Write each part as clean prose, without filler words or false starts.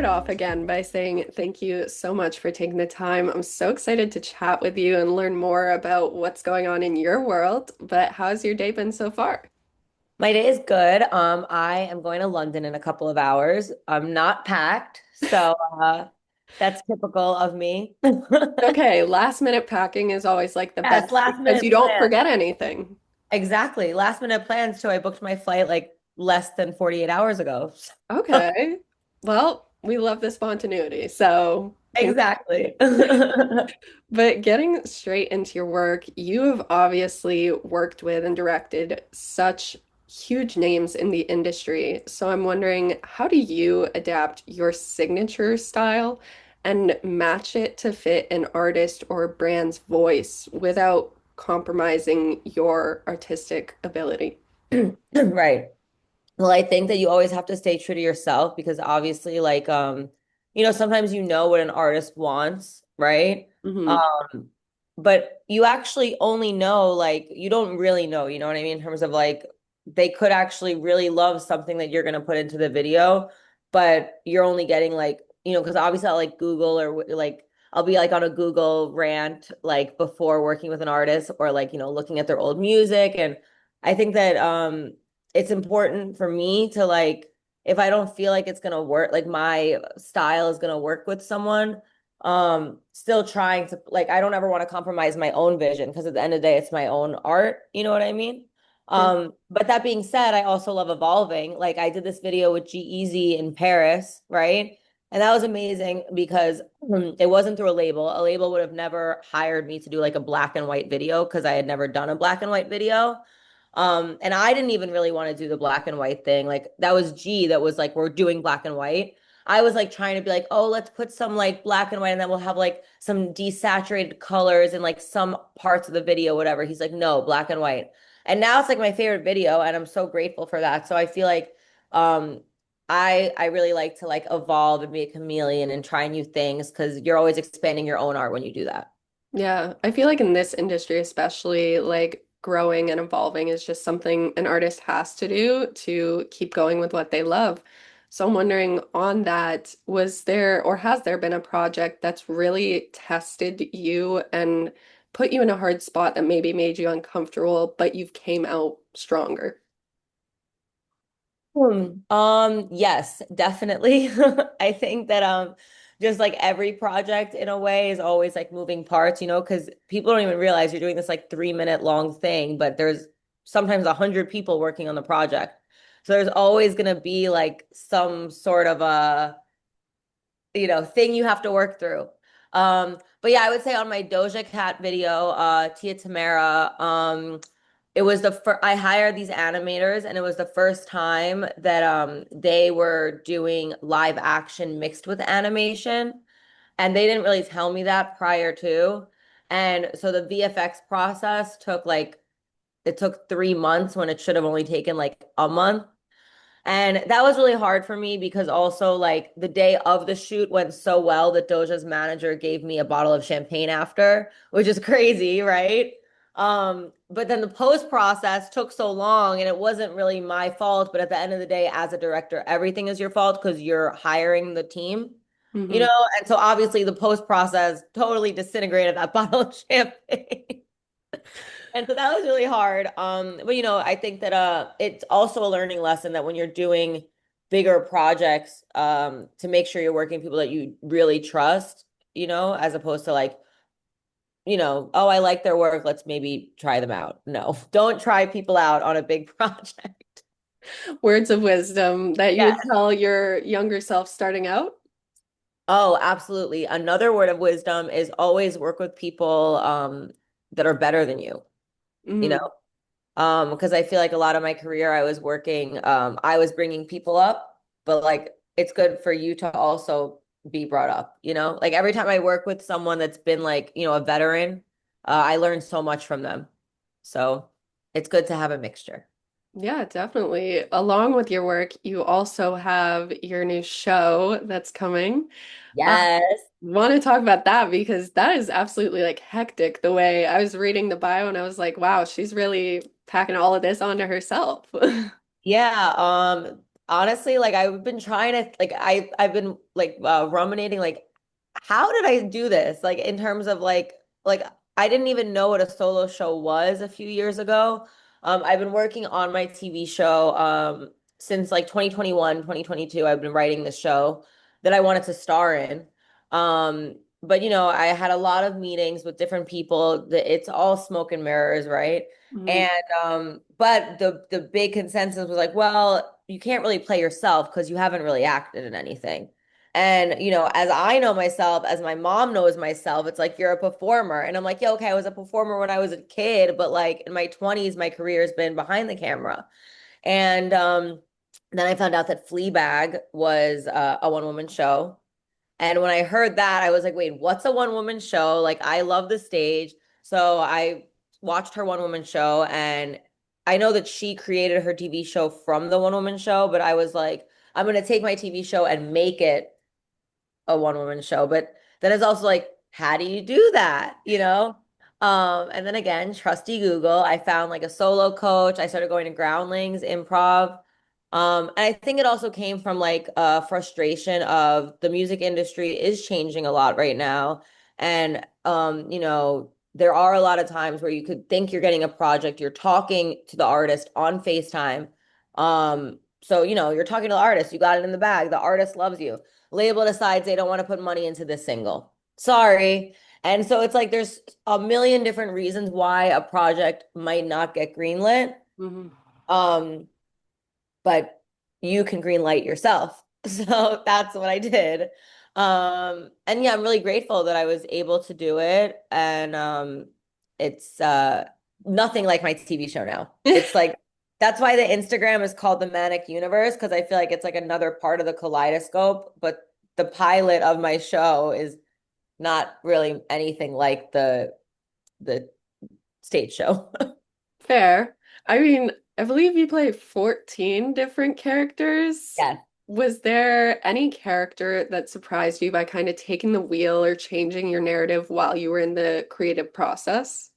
off again by saying thank you so much for taking the time. I'm so excited to chat with you and learn more about what's going on in your world. But how's your day been so far? My day is good. I am going to London in a couple of hours. I'm not packed, so that's typical of me. Okay, last minute packing is always like the Yes, best last because you minute don't plan. forget anything. Exactly. Last minute plans. So I booked my flight like less than 48 hours ago. Okay. Well, we love the spontaneity. So, Exactly. but getting straight into your work, you have obviously worked with and directed such huge names in the industry. So I'm wondering, how do you adapt your signature style and match it to fit an artist or brand's voice without compromising your artistic ability? Right. Well, I think that you always have to stay true to yourself because obviously, sometimes you know what an artist wants, right? Hmm. Um, but you actually only know, like, you don't really know, you know what I mean? In terms of like, they could actually really love something that you're going to put into the video, but you're only getting like, because obviously I'll like Google or like, I'll be like on a Google rant, like before working with an artist or like, looking at their old music. And I think that, it's important for me to like if I don't feel like it's gonna work, like my style is gonna work with someone, still trying to like I don't ever want to compromise my own vision because at the end of the day, it's my own art, you know what I mean? But that being said, I also love evolving. Like I did this video with G-Eazy in Paris, right? And that was amazing because it wasn't through a label. A label would have never hired me to do like a black and white video because I had never done a black and white video. And I didn't even really want to do the black and white thing. Like that was G that was like, we're doing black and white. I was like trying to be like, oh, let's put some like black and white and then we'll have like some desaturated colors in like some parts of the video, whatever. He's like, no, black and white. And now it's like my favorite video, and I'm so grateful for that. So I feel like um I really like to like evolve and be a chameleon and try new things because you're always expanding your own art when you do that. Yeah, I feel like in this industry, especially, like growing and evolving is just something an artist has to do to keep going with what they love. So I'm wondering on that, was there or has there been a project that's really tested you and put you in a hard spot that maybe made you uncomfortable, but you've came out stronger? Yes, definitely. I think that just like every project in a way is always like moving parts, because people don't even realize you're doing this like 3 minute long thing, but there's sometimes 100 people working on the project. So there's always gonna be like some sort of a thing you have to work through. But yeah, I would say on my Doja Cat video, Tia Tamara, it was the first I hired these animators, and it was the first time that they were doing live action mixed with animation, and they didn't really tell me that prior to. And so the VFX process took like it took 3 months when it should have only taken like a month. And that was really hard for me because also like the day of the shoot went so well that Doja's manager gave me a bottle of champagne after, which is crazy, right? But then the post process took so long and it wasn't really my fault, but at the end of the day, as a director, everything is your fault because you're hiring the team, you Hmm. know? And so obviously the post process totally disintegrated that bottle of champagne. And so that was really hard. But I think that it's also a learning lesson that when you're doing bigger projects, to make sure you're working with people that you really trust, as opposed to like, oh, I like their work, let's maybe try them out. No, don't try people out on a big project. Words of wisdom that you Yeah. would tell your younger self starting out? Oh, absolutely. Another word of wisdom is always work with people that are better than you, you know? Mm. Because I feel like a lot of my career I was bringing people up, but like it's good for you to also be brought up, like every time I work with someone that's been like, a veteran, I learn so much from them. So it's good to have a mixture. Yeah, definitely. Along with your work, you also have your new show that's coming. I Yes. want to talk about that because that is absolutely like hectic the way I was reading the bio and I was like, wow, she's really packing all of this onto herself. Yeah. honestly, like I've been trying to like I've been like ruminating like how did I do this? Like in terms of like I didn't even know what a solo show was a few years ago. I've been working on my TV show since like 2021, 2022. I've been writing this show that I wanted to star in. But you know, I had a lot of meetings with different people. It's all smoke and mirrors, right? Mhm. And but the big consensus was like, well, you can't really play yourself because you haven't really acted in anything. And you know, as I know myself, as my mom knows myself, it's like you're a performer. And I'm like, yeah, okay, I was a performer when I was a kid, but like in my 20s, my career has been behind the camera. And then I found out that Fleabag was a one-woman show. And when I heard that, I was like, wait, what's a one-woman show? Like, I love the stage. So I watched her one-woman show, and I know that she created her TV show from the one-woman show, but I was like, I'm going to take my TV show and make it a one-woman show. But then it's also like, how do you do that? You know? And then again, trusty Google, I found like a solo coach. I started going to Groundlings, improv. And I think it also came from like a frustration of the music industry is changing a lot right now. And you know, there are a lot of times where you could think you're getting a project, you're talking to the artist on FaceTime. So you know, you're talking to the artist, you got it in the bag, the artist loves you. Label decides they don't want to put money into this single. Sorry. And so it's like there's a million different reasons why a project might not get greenlit. Mhm. Um, but you can green light yourself. So that's what I did. And yeah, I'm really grateful that I was able to do it. And it's nothing like my TV show now. It's like that's why the Instagram is called the Manic Universe, because I feel like it's like another part of the kaleidoscope, but the pilot of my show is not really anything like the stage show. Fair. I mean, I believe you play 14 different characters. Yes. Was there any character that surprised you by kind of taking the wheel or changing your narrative while you were in the creative process?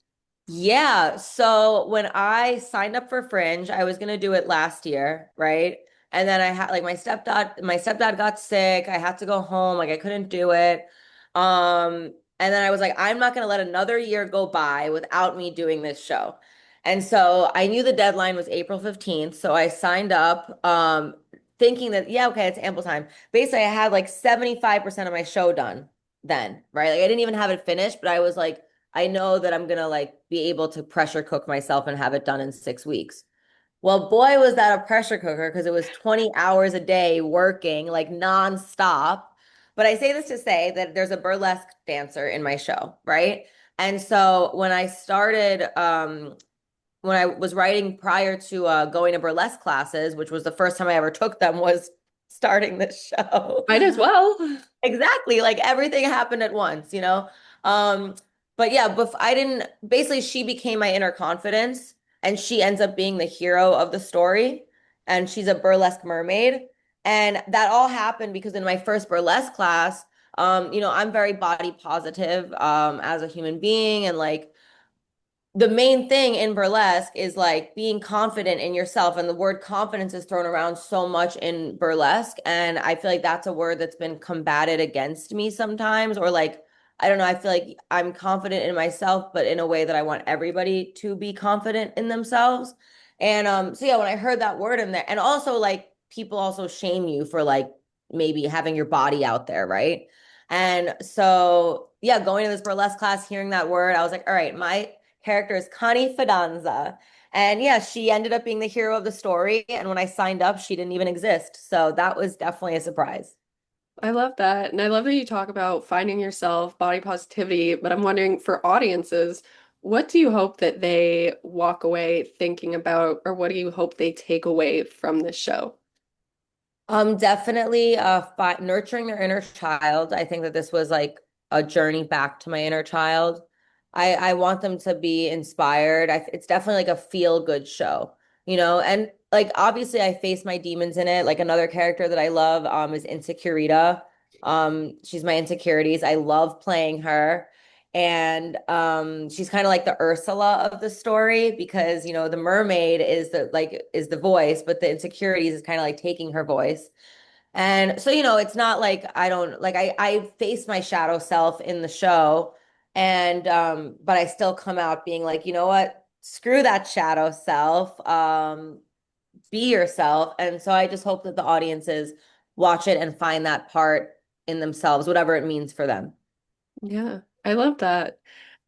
Yeah. So when I signed up for Fringe, I was gonna do it last year, right? And then I had like my stepdad got sick. I had to go home, like I couldn't do it. And then I was like, I'm not gonna let another year go by without me doing this show. And so I knew the deadline was April 15th. So I signed up, thinking that, yeah, okay, it's ample time. Basically, I had like 75% of my show done then, right? Like I didn't even have it finished, but I was like, I know that I'm gonna like be able to pressure cook myself and have it done in 6 weeks. Well, boy, was that a pressure cooker because it was 20 hours a day working like nonstop. But I say this to say that there's a burlesque dancer in my show, right? And so when I was writing prior to going to burlesque classes, which was the first time I ever took them, was starting this show. Might as well. Exactly. Like everything happened at once, you know? Um, but yeah, I didn't basically she became my inner confidence and she ends up being the hero of the story. And she's a burlesque mermaid. And that all happened because in my first burlesque class, you know, I'm very body positive as a human being and like the main thing in burlesque is like being confident in yourself. And the word confidence is thrown around so much in burlesque. And I feel like that's a word that's been combated against me sometimes, or like, I don't know, I feel like I'm confident in myself, but in a way that I want everybody to be confident in themselves. And so yeah, when I heard that word in there, and also like people also shame you for like maybe having your body out there, right? And so yeah, going to this burlesque class, hearing that word, I was like, all right, my character is Connie Fidanza. And yeah, she ended up being the hero of the story. And when I signed up, she didn't even exist. So that was definitely a surprise. I love that. And I love that you talk about finding yourself, body positivity, but I'm wondering for audiences, what do you hope that they walk away thinking about, or what do you hope they take away from this show? Definitely fi nurturing their inner child. I think that this was like a journey back to my inner child. I want them to be inspired. It's definitely like a feel good show, you know, and like obviously I face my demons in it. Like another character that I love is Insecurita. She's my insecurities. I love playing her. And she's kind of like the Ursula of the story because the mermaid is the voice, but the insecurities is kind of like taking her voice. And so, it's not like I don't like I face my shadow self in the show, and but I still come out being like, you know what? Screw that shadow self. Be yourself. And so I just hope that the audiences watch it and find that part in themselves, whatever it means for them. Yeah, I love that.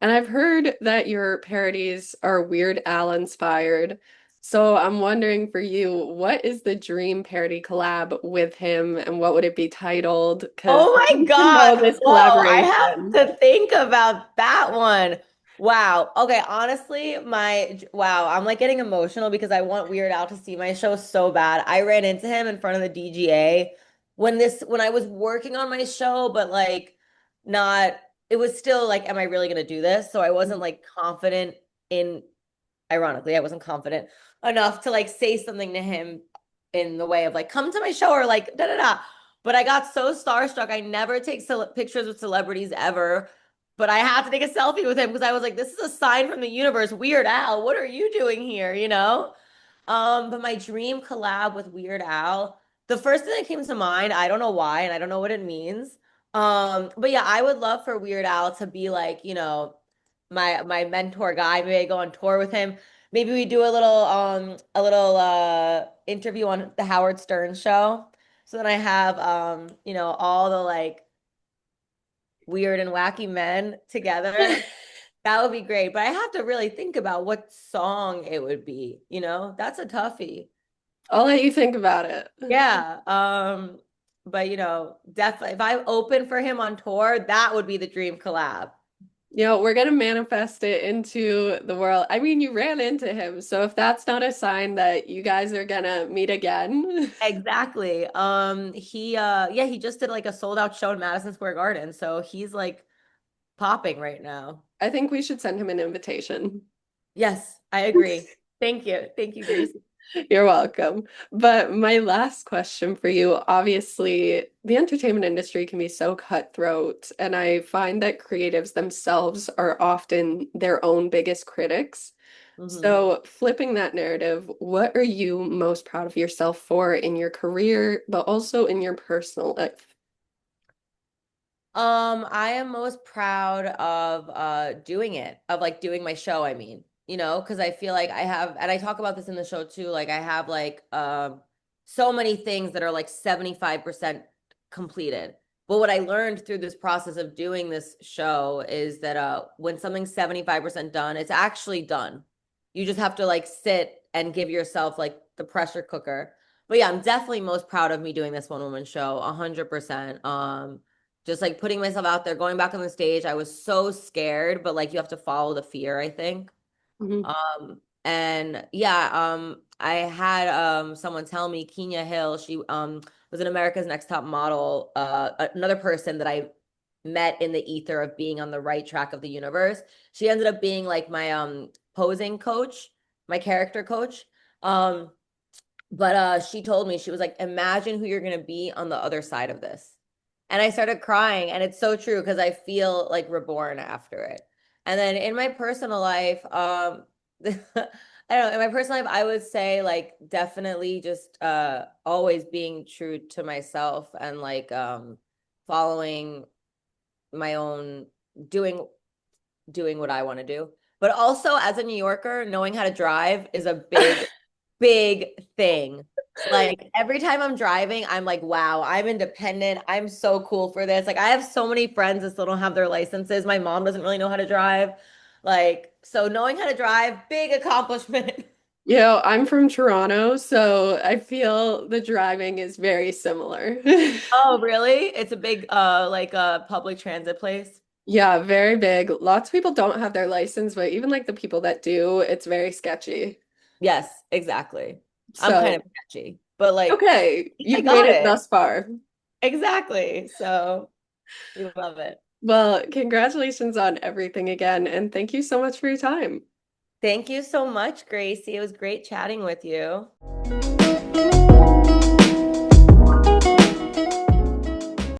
And I've heard that your parodies are Weird Al inspired. So I'm wondering for you, what is the dream parody collab with him and what would it be titled? Because Oh I my need to know God. this Whoa, I have collaboration. to think about that one. Wow. Okay, honestly, wow, I'm like getting emotional because I want Weird Al to see my show so bad. I ran into him in front of the DGA when I was working on my show, but like not it was still like, am I really gonna do this? So I wasn't like confident in ironically, I wasn't confident enough to like say something to him in the way of like, come to my show or like da da da. But I got so starstruck. I never take pictures with celebrities ever. But I had to take a selfie with him because I was like, this is a sign from the universe. Weird Al, what are you doing here? But my dream collab with Weird Al, the first thing that came to mind, I don't know why, and I don't know what it means. But yeah, I would love for Weird Al to be like, my mentor guy. Maybe I go on tour with him. Maybe we do a little interview on the Howard Stern show. So then I have all the like weird and wacky men together. That would be great. But I have to really think about what song it would be, That's a toughie. I'll let you think about it. Yeah. But definitely if I open for him on tour, that would be the dream collab. We're gonna manifest it into the world. I mean, you ran into him, so if that's not a sign that you guys are gonna meet again, Exactly. He just did like a sold out show in Madison Square Garden. So he's like popping right now. I think we should send him an invitation. Yes, I agree. Thank you. Thank you, Gracie. You're welcome. But my last question for you, obviously, the entertainment industry can be so cutthroat, and I find that creatives themselves are often their own biggest critics. hmm So, flipping that narrative, what are you most proud of yourself for in your career, but also in your personal life? I am most proud of doing it, of like doing my show, I mean, because I feel like I have, and I talk about this in the show too, like I have like so many things that are like 75% completed. But what I learned through this process of doing this show is that when something's 75% done, it's actually done. You just have to like sit and give yourself like the pressure cooker. But yeah, I'm definitely most proud of me doing this one woman show, 100%. Just like putting myself out there, going back on the stage. I was so scared, but like you have to follow the fear, I think. Mhm. And yeah, I had someone tell me Kenya Hill, she was an America's Next Top Model, another person that I met in the ether of being on the right track of the universe. She ended up being like my posing coach, my character coach. Um, but she told me, she was like, imagine who you're gonna be on the other side of this. And I started crying, and it's so true because I feel like reborn after it. And then in my personal life, I don't know, in my personal life, I would say like definitely just always being true to myself and like following my own doing doing what I want to do. But also as a New Yorker, knowing how to drive is a big thing. Like every time I'm driving, I'm like, wow, I'm independent. I'm so cool for this. Like I have so many friends that still don't have their licenses. My mom doesn't really know how to drive. Like, so knowing how to drive, big accomplishment. I'm from Toronto, so I feel the driving is very similar. Oh, really? It's a big like public transit place. Yeah, very big. Lots of people don't have their license, but even like the people that do, it's very sketchy. Yes, exactly. I'm kind of So, sketchy, but like okay, I you've made got it it. thus far. Exactly. So we love it. Well, congratulations on everything again, and thank you so much for your time. Thank you so much, Gracie. It was great chatting with you.